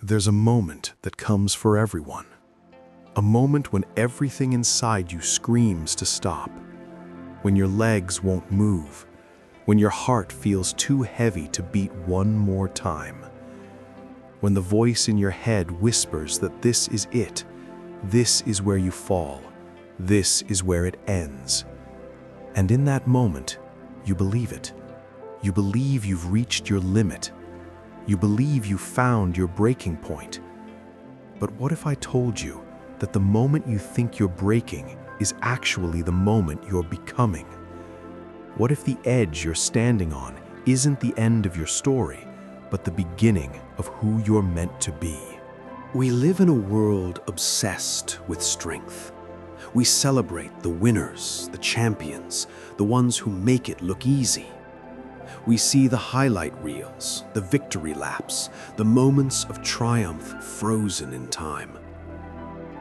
There's a moment that comes for everyone. A moment when everything inside you screams to stop. When your legs won't move. When your heart feels too heavy to beat one more time. When the voice in your head whispers that this is it. This is where you fall. This is where it ends. And in that moment, you believe it. You believe you've reached your limit. You believe you found your breaking point. But what if I told you that the moment you think you're breaking is actually the moment you're becoming? What if the edge you're standing on isn't the end of your story, but the beginning of who you're meant to be? We live in a world obsessed with strength. We celebrate the winners, the champions, the ones who make it look easy. We see the highlight reels, the victory laps, the moments of triumph frozen in time.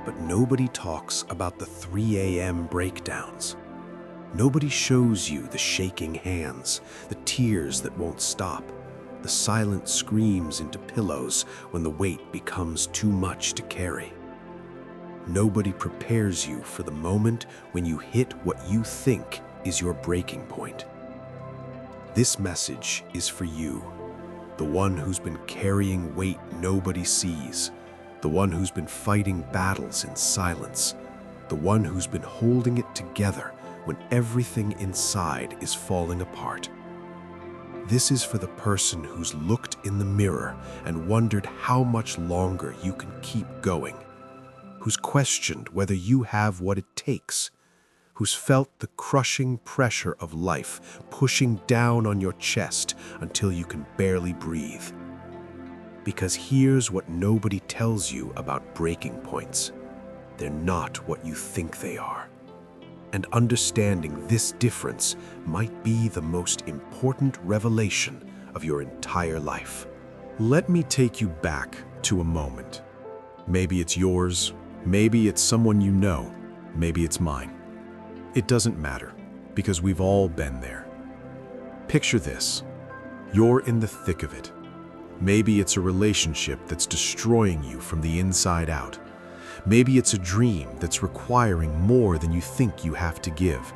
But nobody talks about the 3 a.m. breakdowns. Nobody shows you the shaking hands, the tears that won't stop, the silent screams into pillows when the weight becomes too much to carry. Nobody prepares you for the moment when you hit what you think is your breaking point. This message is for you, the one who's been carrying weight nobody sees, the one who's been fighting battles in silence, the one who's been holding it together when everything inside is falling apart. This is for the person who's looked in the mirror and wondered how much longer you can keep going, who's questioned whether you have what it takes, who's felt the crushing pressure of life pushing down on your chest until you can barely breathe. Because here's what nobody tells you about breaking points. They're not what you think they are. And understanding this difference might be the most important revelation of your entire life. Let me take you back to a moment. Maybe it's yours, maybe it's someone you know, maybe it's mine. It doesn't matter, because we've all been there. Picture this. You're in the thick of it. Maybe it's a relationship that's destroying you from the inside out. Maybe it's a dream that's requiring more than you think you have to give.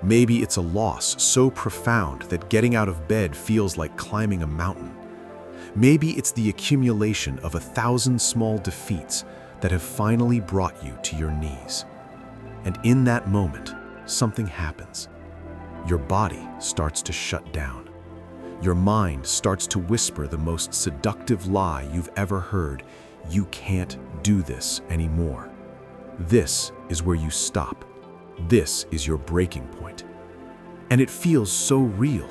Maybe it's a loss so profound that getting out of bed feels like climbing a mountain. Maybe it's the accumulation of 1,000 small defeats that have finally brought you to your knees. And in that moment, something happens. Your body starts to shut down. Your mind starts to whisper the most seductive lie you've ever heard. You can't do this anymore. This is where you stop. This is your breaking point. And it feels so real.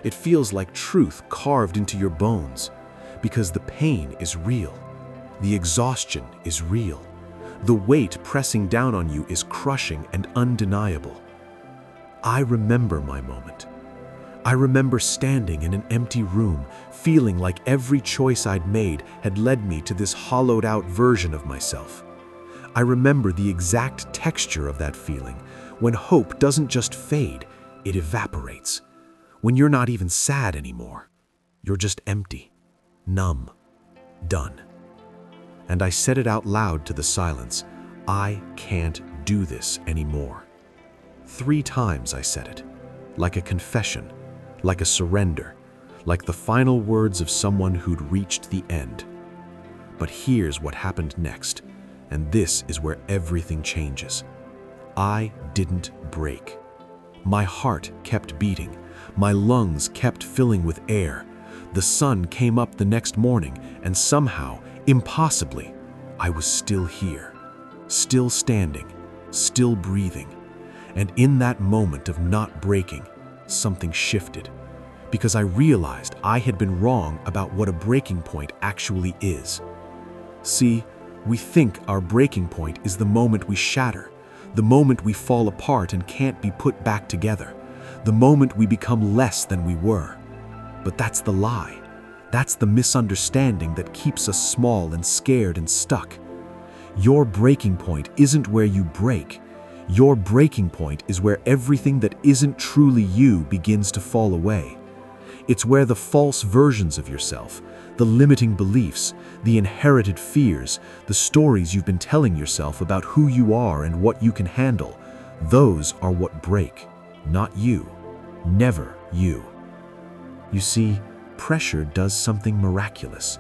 It feels like truth carved into your bones, because the pain is real. The exhaustion is real. The weight pressing down on you is crushing and undeniable. I remember my moment. I remember standing in an empty room, feeling like every choice I'd made had led me to this hollowed-out version of myself. I remember the exact texture of that feeling, when hope doesn't just fade, it evaporates. When you're not even sad anymore. You're just empty, numb, done. And I said it out loud to the silence. I can't do this anymore. 3 times I said it, like a confession, like a surrender, like the final words of someone who'd reached the end. But here's what happened next, and this is where everything changes. I didn't break. My heart kept beating. My lungs kept filling with air. The sun came up the next morning, and somehow, impossibly, I was still here, still standing, still breathing. And in that moment of not breaking, something shifted, because I realized I had been wrong about what a breaking point actually is. See, we think our breaking point is the moment we shatter, the moment we fall apart and can't be put back together, the moment we become less than we were. But that's the lie. That's the misunderstanding that keeps us small and scared and stuck. Your breaking point isn't where you break. Your breaking point is where everything that isn't truly you begins to fall away. It's where the false versions of yourself, the limiting beliefs, the inherited fears, the stories you've been telling yourself about who you are and what you can handle. Those are what break, not you, never you. You see, pressure does something miraculous.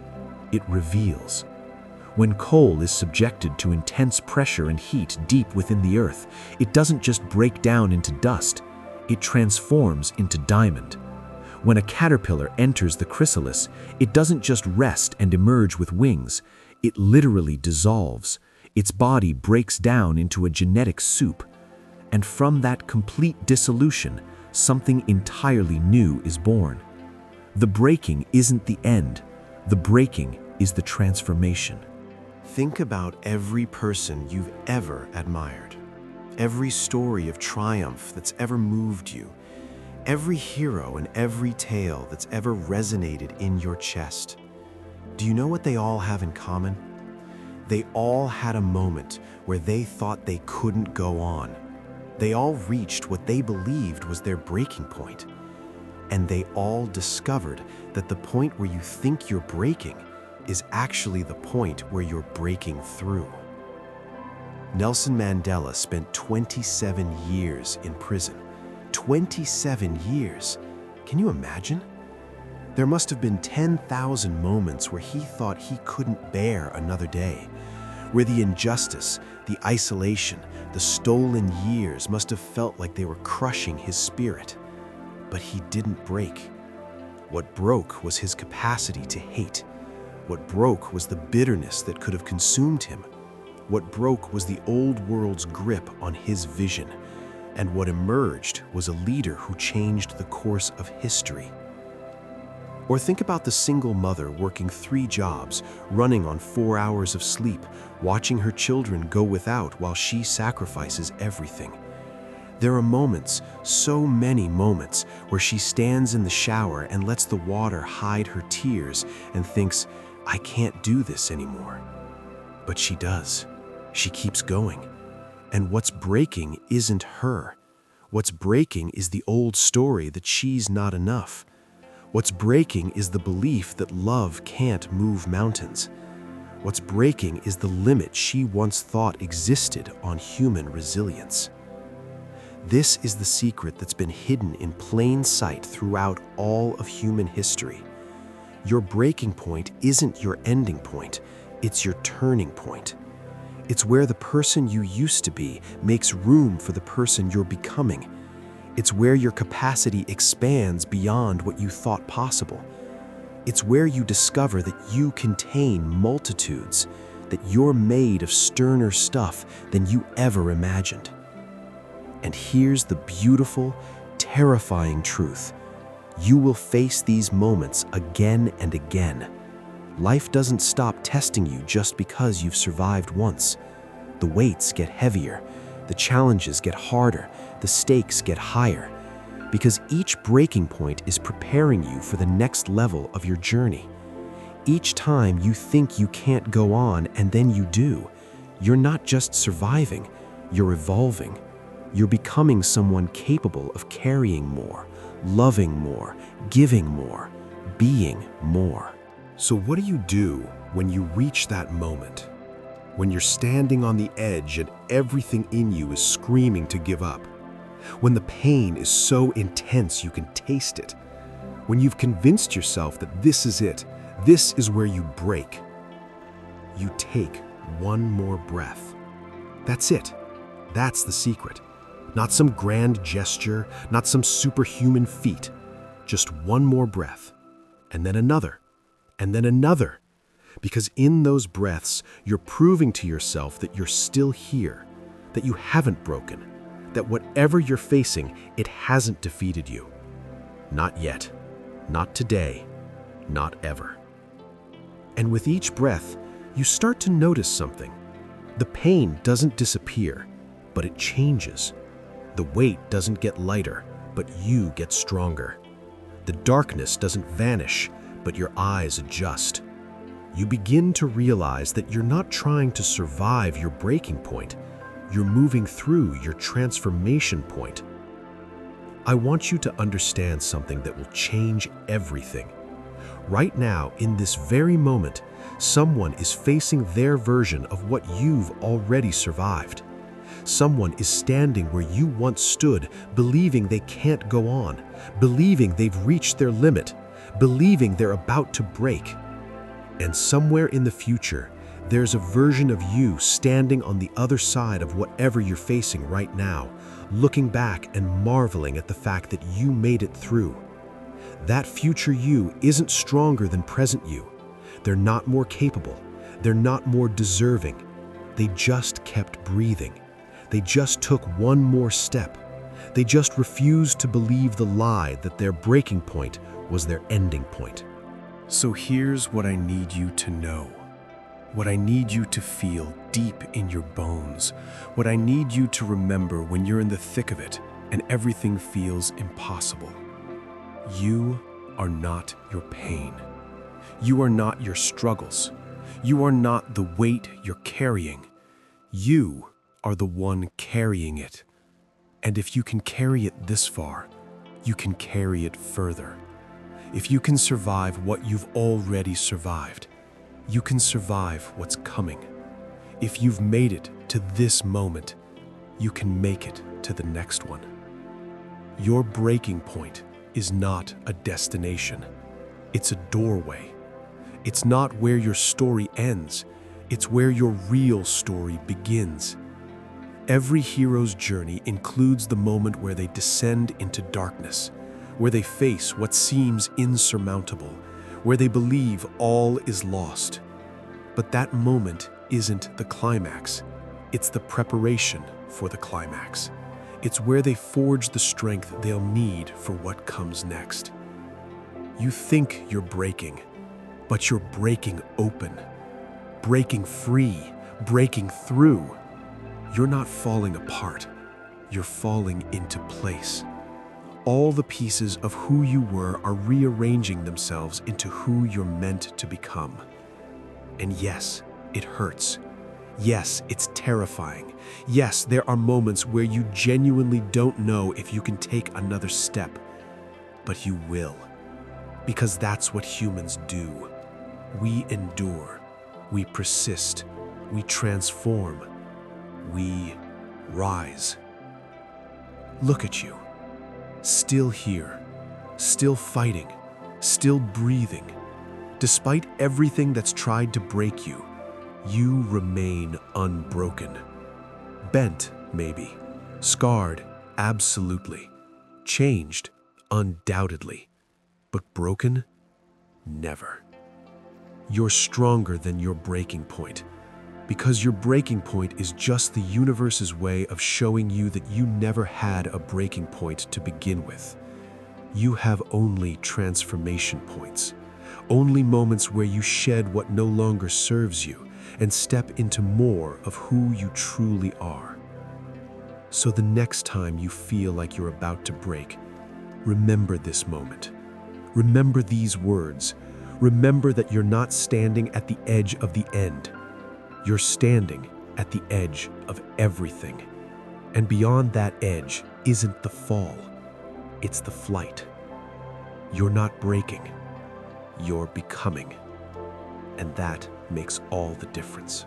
It reveals. When coal is subjected to intense pressure and heat deep within the earth, it doesn't just break down into dust, it transforms into diamond. When a caterpillar enters the chrysalis, it doesn't just rest and emerge with wings, it literally dissolves. Its body breaks down into a genetic soup. And from that complete dissolution, something entirely new is born. The breaking isn't the end. The breaking is the transformation. Think about every person you've ever admired, every story of triumph that's ever moved you, every hero and every tale that's ever resonated in your chest. Do you know what they all have in common? They all had a moment where they thought they couldn't go on. They all reached what they believed was their breaking point. And they all discovered that the point where you think you're breaking is actually the point where you're breaking through. Nelson Mandela spent 27 years in prison. 27 years. Can you imagine? There must have been 10,000 moments where he thought he couldn't bear another day, where the injustice, the isolation, the stolen years must have felt like they were crushing his spirit. But he didn't break. What broke was his capacity to hate. What broke was the bitterness that could have consumed him. What broke was the old world's grip on his vision. And what emerged was a leader who changed the course of history. Or think about the single mother working 3 jobs, running on 4 hours of sleep, watching her children go without while she sacrifices everything. There are moments, so many moments, where she stands in the shower and lets the water hide her tears and thinks, I can't do this anymore. But she does. She keeps going. And what's breaking isn't her. What's breaking is the old story that she's not enough. What's breaking is the belief that love can't move mountains. What's breaking is the limit she once thought existed on human resilience. This is the secret that's been hidden in plain sight throughout all of human history. Your breaking point isn't your ending point, it's your turning point. It's where the person you used to be makes room for the person you're becoming. It's where your capacity expands beyond what you thought possible. It's where you discover that you contain multitudes, that you're made of sterner stuff than you ever imagined. And here's the beautiful, terrifying truth. You will face these moments again and again. Life doesn't stop testing you just because you've survived once. The weights get heavier, the challenges get harder, the stakes get higher, because each breaking point is preparing you for the next level of your journey. Each time you think you can't go on and then you do, you're not just surviving, you're evolving. You're becoming someone capable of carrying more, loving more, giving more, being more. So what do you do when you reach that moment? When you're standing on the edge and everything in you is screaming to give up? When the pain is so intense you can taste it? When you've convinced yourself that this is it, this is where you break? You take one more breath. That's it. That's the secret. Not some grand gesture, not some superhuman feat. Just one more breath, and then another, and then another. Because in those breaths, you're proving to yourself that you're still here, that you haven't broken, that whatever you're facing, it hasn't defeated you. Not yet, not today, not ever. And with each breath, you start to notice something. The pain doesn't disappear, but it changes. The weight doesn't get lighter, but you get stronger. The darkness doesn't vanish, but your eyes adjust. You begin to realize that you're not trying to survive your breaking point. You're moving through your transformation point. I want you to understand something that will change everything. Right now, in this very moment, someone is facing their version of what you've already survived. Someone is standing where you once stood, believing they can't go on, believing they've reached their limit, believing they're about to break. And somewhere in the future, there's a version of you standing on the other side of whatever you're facing right now, looking back and marveling at the fact that you made it through. That future you isn't stronger than present you. They're not more capable. They're not more deserving. They just kept breathing. They just took one more step. They just refused to believe the lie that their breaking point was their ending point. So here's what I need you to know. What I need you to feel deep in your bones. What I need you to remember when you're in the thick of it and everything feels impossible. You are not your pain. You are not your struggles. You are not the weight you're carrying. You are the one carrying it. And if you can carry it this far, you can carry it further. If you can survive what you've already survived, you can survive what's coming. If you've made it to this moment, you can make it to the next one. Your breaking point is not a destination. It's a doorway. It's not where your story ends. It's where your real story begins. Every hero's journey includes the moment where they descend into darkness, where they face what seems insurmountable, where they believe all is lost. But that moment isn't the climax. It's the preparation for the climax. It's where they forge the strength they'll need for what comes next. You think you're breaking, but you're breaking open, breaking free, breaking through. You're not falling apart. You're falling into place. All the pieces of who you were are rearranging themselves into who you're meant to become. And yes, it hurts. Yes, it's terrifying. Yes, there are moments where you genuinely don't know if you can take another step. But you will. Because that's what humans do. We endure. We persist. We transform. We rise. Look at you. Still here. Still fighting. Still breathing. Despite everything that's tried to break you, you remain unbroken. Bent, maybe. Scarred, absolutely. Changed, undoubtedly. But broken? Never. You're stronger than your breaking point, because your breaking point is just the universe's way of showing you that you never had a breaking point to begin with. You have only transformation points, only moments where you shed what no longer serves you and step into more of who you truly are. So the next time you feel like you're about to break, remember this moment. Remember these words. Remember that you're not standing at the edge of the end. You're standing at the edge of everything. And beyond that edge isn't the fall, it's the flight. You're not breaking, you're becoming. And that makes all the difference.